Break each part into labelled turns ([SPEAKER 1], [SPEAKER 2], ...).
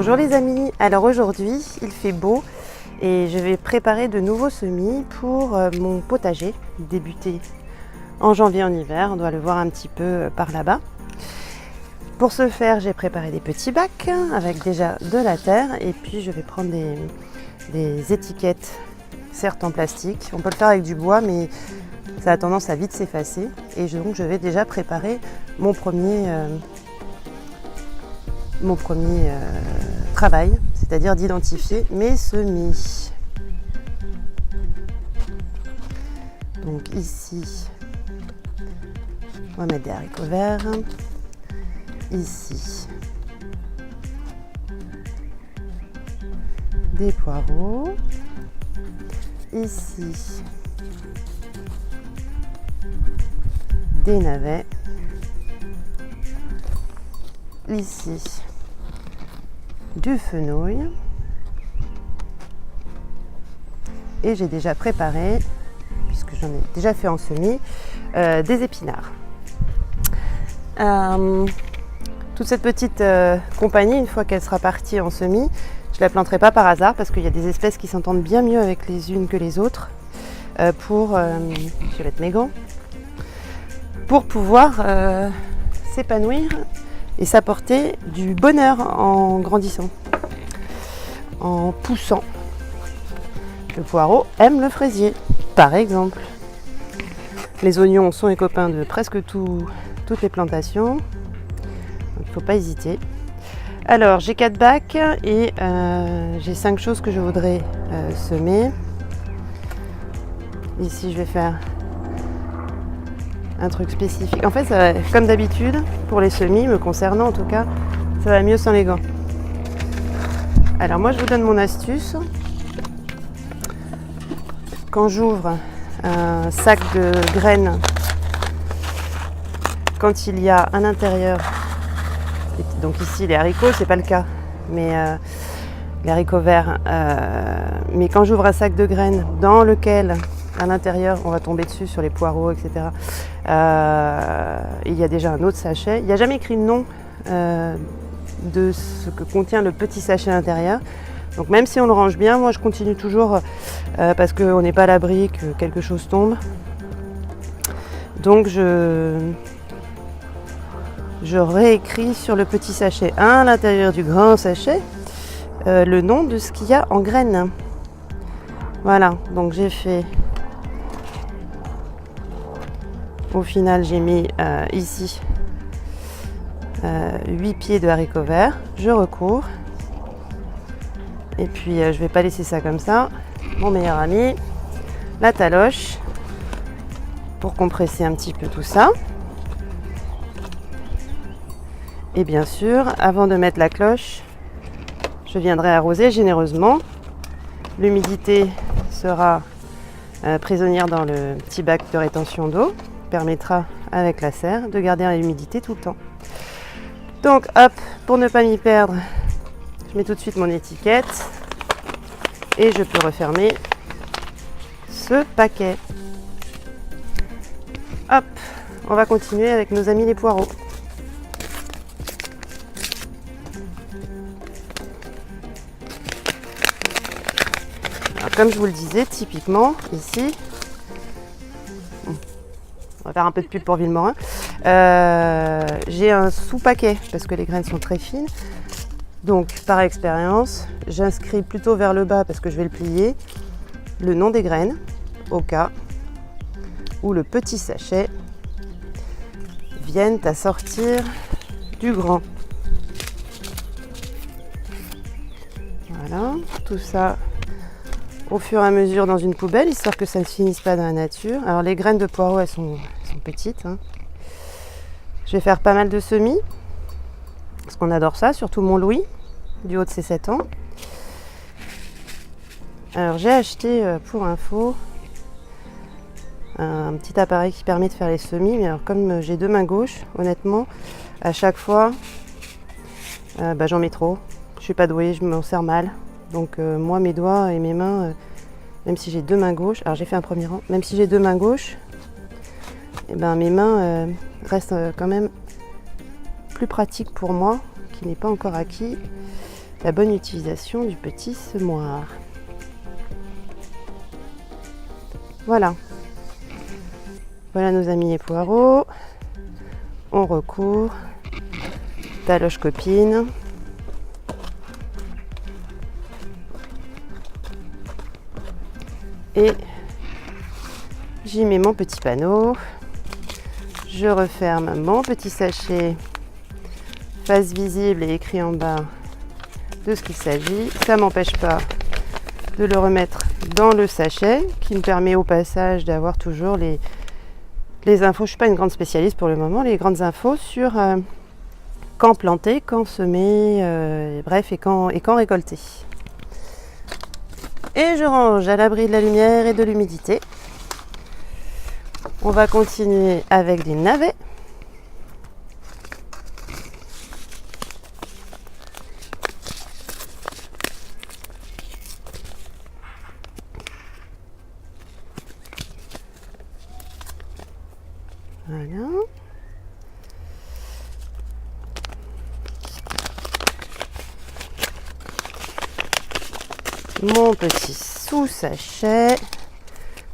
[SPEAKER 1] Bonjour les amis, alors aujourd'hui il fait beau et je vais préparer de nouveaux semis pour mon potager, débuté en janvier en hiver, on doit le voir un petit peu par là-bas. Pour ce faire j'ai préparé des petits bacs avec déjà de la terre et puis je vais prendre des étiquettes, certes en plastique, on peut le faire avec du bois mais ça a tendance à vite s'effacer et donc je vais déjà préparer mon premier travail, c'est-à-dire d'identifier mes semis. Donc ici, on va mettre des haricots verts. Ici, des poireaux. Ici, des navets. Ici, du fenouil. Et j'ai déjà préparé, puisque j'en ai déjà fait en semis, des épinards. Toute cette petite compagnie, une fois qu'elle sera partie en semis, je ne la planterai pas par hasard parce qu'il y a des espèces qui s'entendent bien mieux avec les unes que les autres je vais mettre mes gants, pour pouvoir s'épanouir et s'apporter du bonheur en grandissant, en poussant. Le poireau aime le fraisier, par exemple. Les oignons sont les copains de presque toutes les plantations. Il ne faut pas hésiter. Alors, j'ai 4 bacs et j'ai 5 choses que je voudrais semer. Ici, je vais faire un truc spécifique. En fait, ça va, comme d'habitude, pour les semis, me concernant en tout cas, ça va mieux sans les gants. Alors, moi, je vous donne mon astuce. Quand j'ouvre un sac de graines, quand il y a à l'intérieur, donc ici les haricots, c'est pas le cas, mais les haricots verts, mais quand j'ouvre un sac de graines dans lequel à l'intérieur on va tomber dessus sur les poireaux, etc., il y a déjà un autre sachet, il n'y a jamais écrit le nom de ce que contient le petit sachet à l'intérieur. Donc même si on le range bien, moi je continue toujours parce qu'on n'est pas à l'abri que quelque chose tombe. Donc je réécris sur le petit sachet à l'intérieur du grand sachet le nom de ce qu'il y a en graines. Voilà, donc j'ai fait, au final j'ai mis ici 8 pieds de haricots verts, je recouvre. Et puis je vais pas laisser ça comme ça. Mon meilleur ami, la taloche, pour compresser un petit peu tout ça. Et bien sûr, avant de mettre la cloche, je viendrai arroser généreusement. L'humidité sera prisonnière dans le petit bac de rétention d'eau, permettra avec la serre de garder l'humidité tout le temps. Donc hop, pour ne pas m'y perdre, je mets tout de suite mon étiquette et je peux refermer ce paquet. Hop, on va continuer avec nos amis les poireaux. Alors, comme je vous le disais, typiquement ici, on va faire un peu de pub pour Villemorin, j'ai un sous-paquet parce que les graines sont très fines. Donc, par expérience, j'inscris plutôt vers le bas parce que je vais le plier, le nom des graines, au cas où le petit sachet vienne à sortir du grand. Voilà, tout ça au fur et à mesure dans une poubelle, histoire que ça ne finisse pas dans la nature. Alors, les graines de poireaux, elles sont petites, hein. Je vais faire pas mal de semis. Parce qu'on adore ça, surtout mon Louis, du haut de ses 7 ans. Alors j'ai acheté, pour info, un petit appareil qui permet de faire les semis. Mais alors comme j'ai 2 mains gauches, honnêtement, à chaque fois, j'en mets trop. Je suis pas douée, je m'en sers mal. Donc moi, mes doigts et mes mains, même si j'ai 2 mains gauches, alors j'ai fait un premier rang, même si j'ai 2 mains gauches, et mes mains restent quand même plus pratique pour moi, qui n'est pas encore acquis, la bonne utilisation du petit semoir. Voilà. Voilà nos amis les poireaux. On recouvre. Taloche copine. Et j'y mets mon petit panneau. Je referme mon petit sachet face visible et écrit en bas de ce qu'il s'agit. Ça ne m'empêche pas de le remettre dans le sachet qui me permet au passage d'avoir toujours les infos. Je ne suis pas une grande spécialiste pour le moment, les grandes infos sur quand planter, quand semer, bref, et quand récolter. Et je range à l'abri de la lumière et de l'humidité. On va continuer avec des navets. Voilà. Mon petit sous-sachet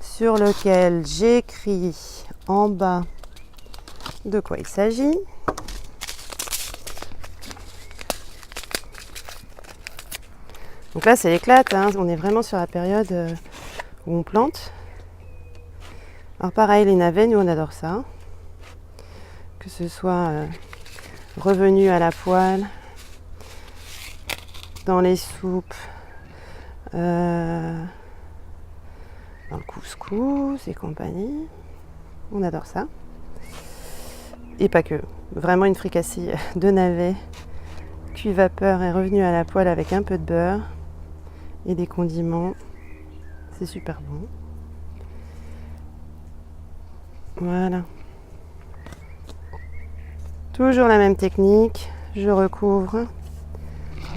[SPEAKER 1] sur lequel j'écris en bas de quoi il s'agit. Donc là, c'est l'éclate, hein. On est vraiment sur la période où on plante. Alors pareil, les navets, nous on adore ça. Que ce soit revenu à la poêle, dans les soupes, dans le couscous et compagnie. On adore ça. Et pas que. Vraiment une fricassée de navets cuit vapeur et revenu à la poêle avec un peu de beurre et des condiments. C'est super bon. Voilà. Toujours la même technique. Je recouvre.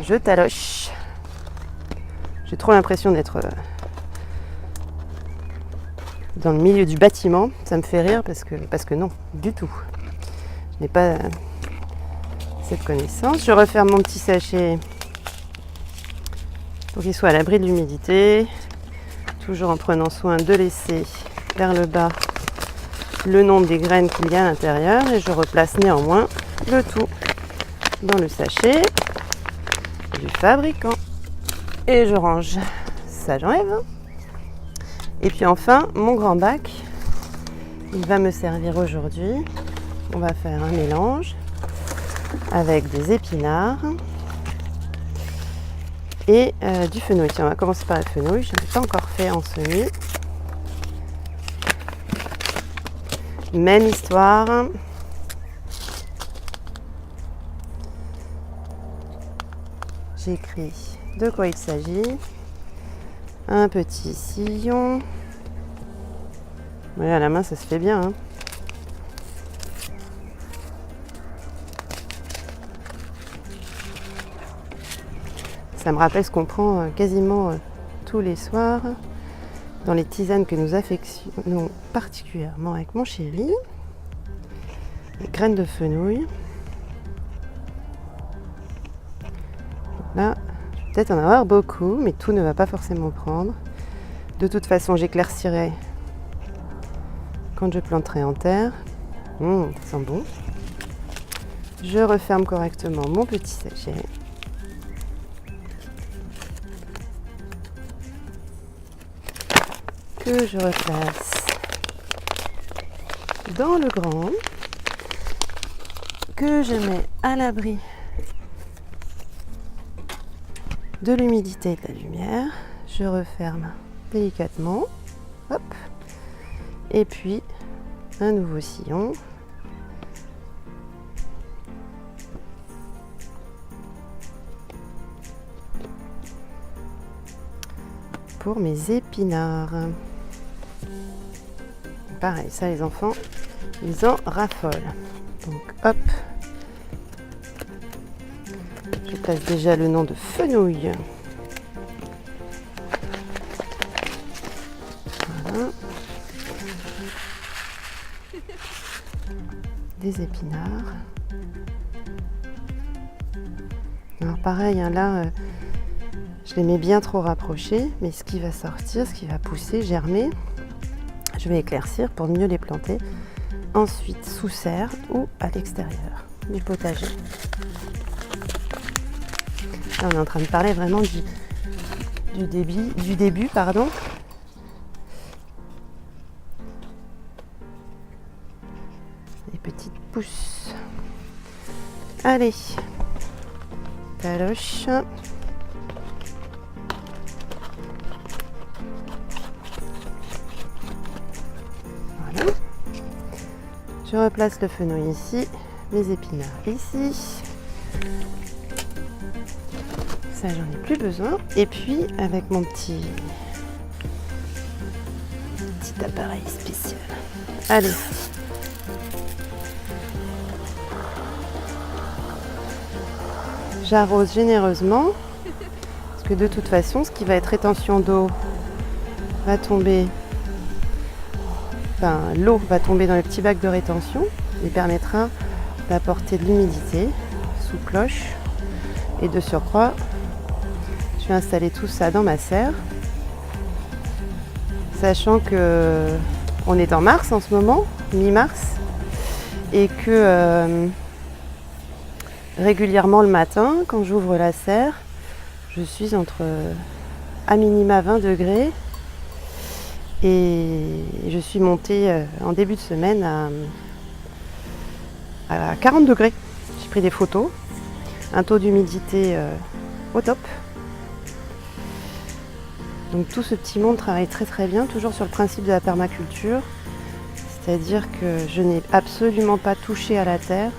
[SPEAKER 1] Je taloche. J'ai trop l'impression d'être dans le milieu du bâtiment. Ça me fait rire parce que non, du tout. Je n'ai pas cette connaissance. Je referme mon petit sachet pour qu'il soit à l'abri de l'humidité. Toujours en prenant soin de laisser vers le bas le nombre des graines qu'il y a à l'intérieur. Et je replace néanmoins le tout dans le sachet du fabricant. Et je range, ça j'enlève. Et puis enfin, mon grand bac, il va me servir aujourd'hui. On va faire un mélange avec des épinards et du fenouil. Tiens, on va commencer par le fenouil, je ne l'ai pas encore fait en semis. Même histoire. J'écris de quoi il s'agit. Un petit sillon. Ouais, à la main, ça se fait bien. Hein. Ça me rappelle ce qu'on prend quasiment tous les soirs dans les tisanes que nous affectionnons particulièrement avec mon chéri. Les graines de fenouil. Là, peut-être en avoir beaucoup, mais tout ne va pas forcément prendre. De toute façon, j'éclaircirai quand je planterai en terre. Ça sent bon. Je referme correctement mon petit sachet. Que je replace dans le grand. Que je mets à l'abri de l'humidité et de la lumière. Je referme délicatement. Hop. Et puis un nouveau sillon. Pour mes épinards. Pareil, ça les enfants, ils en raffolent. Donc hop. Je place déjà le nom de fenouil. Voilà. Des épinards. Alors pareil, hein, là, je les mets bien trop rapprochés, mais ce qui va sortir, ce qui va pousser, germer, je vais éclaircir pour mieux les planter. Ensuite, sous serre ou à l'extérieur du potager. Là, on est en train de parler vraiment du début, pardon. Les petites pousses. Allez, taloche. Voilà. Je replace le fenouil ici, les épinards ici. Ça, j'en ai plus besoin. Et puis, avec mon petit appareil spécial. Allez. J'arrose généreusement. Parce que de toute façon, ce qui va être rétention d'eau va tomber. Enfin, l'eau va tomber dans le petit bac de rétention et permettra d'apporter de l'humidité sous cloche. Et de surcroît, je vais installer tout ça dans ma serre, sachant que on est en mars en ce moment, mi-mars, et que régulièrement le matin, quand j'ouvre la serre, je suis entre à minima 20 degrés et je suis montée en début de semaine à 40 degrés. J'ai pris des photos, un taux d'humidité au top. Donc tout ce petit monde travaille très très bien, toujours sur le principe de la permaculture, c'est-à-dire que je n'ai absolument pas touché à la terre,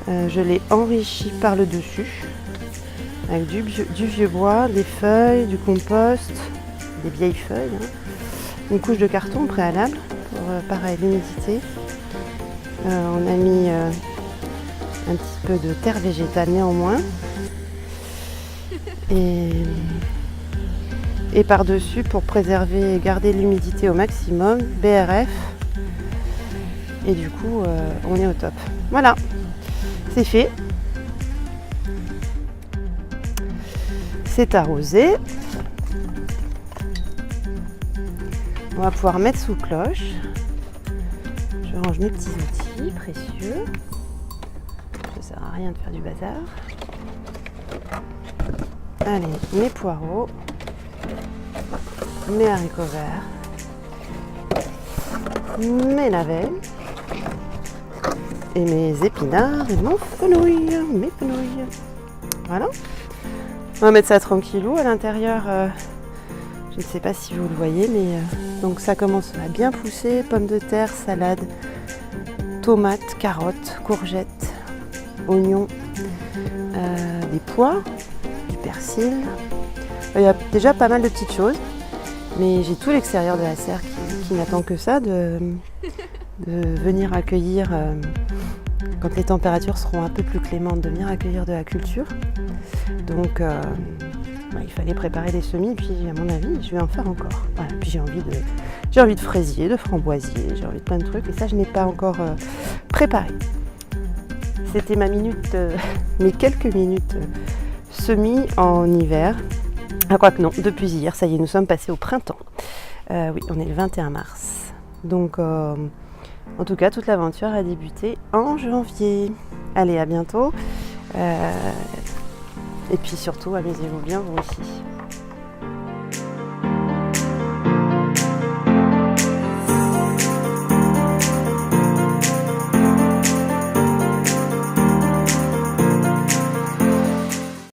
[SPEAKER 1] je l'ai enrichi par le dessus, avec du vieux bois, des feuilles, du compost, des vieilles feuilles, hein, une couche de carton préalable pour pareil l'humidité. On a mis un petit peu de terre végétale néanmoins. Et par-dessus, pour préserver et garder l'humidité au maximum, BRF. Et du coup, on est au top. Voilà, c'est fait. C'est arrosé. On va pouvoir mettre sous cloche. Je range mes petits outils précieux. Ça ne sert à rien de faire du bazar. Allez, mes poireaux. Mes haricots verts, mes navets et mes épinards et mon fenouil, mes fenouils. Voilà. On va mettre ça tranquillou à l'intérieur. Je ne sais pas si vous le voyez, mais donc ça commence à bien pousser. Pommes de terre, salade, tomates, carottes, courgettes, oignons, des pois, du persil. Il y a déjà pas mal de petites choses. Mais j'ai tout l'extérieur de la serre qui n'attend que ça, de venir accueillir, quand les températures seront un peu plus clémentes, de venir accueillir de la culture. Donc il fallait préparer les semis, puis à mon avis, je vais en faire encore. Voilà. Puis j'ai envie de fraisier, de framboisier, j'ai envie de plein de trucs, et ça je n'ai pas encore préparé. C'était ma minute, mes quelques minutes semis en hiver. Ah, quoique non, depuis hier, ça y est, nous sommes passés au printemps. Oui, on est le 21 mars. Donc, en tout cas, toute l'aventure a débuté en janvier. Allez, à bientôt. Et puis surtout, amusez-vous bien, vous aussi.